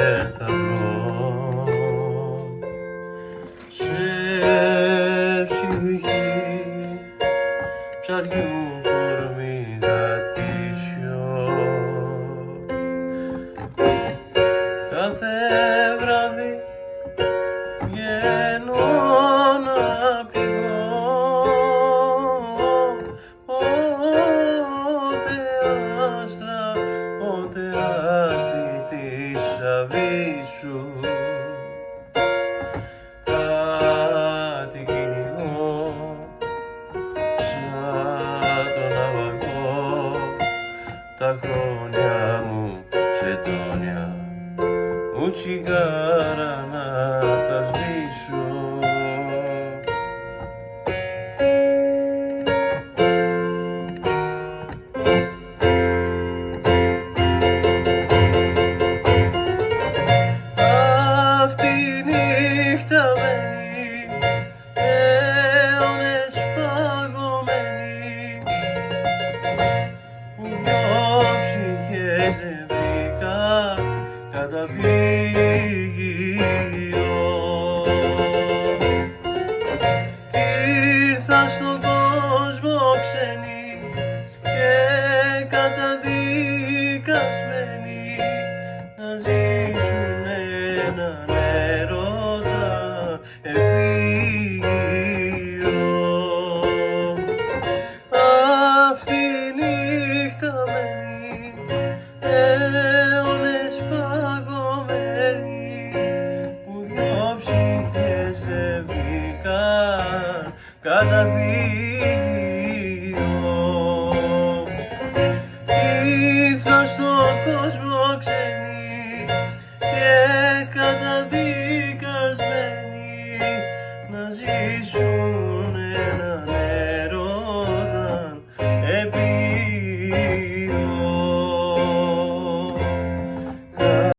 δεν θα βρω σε ψυχή ψαριού κορμί γατήσιο. Κάθε βράδυ βγαίνω να πληγώ, πότε άστρα, πότε άκρη της αβύσσου. Κάτι κυνηγώ σαν τον ναυαγό, τα χρόνια μου σε τόνια μου τσιγάρα να τα σβήσω. Αυτή η νύχτα μένει αιώνες παγωμένη, που δυο ψυχές δεν βρήκαν καταφύγιο. Ήρθα στον κόσμο ξένοι και καταδικασμένοι να ζήσουν έναν έρωτα επίγειο. Αυτή η νύχτα μένει αιώνες παγωμένη, που δυο ψυχές δεν βρήκαν καταφύγιο.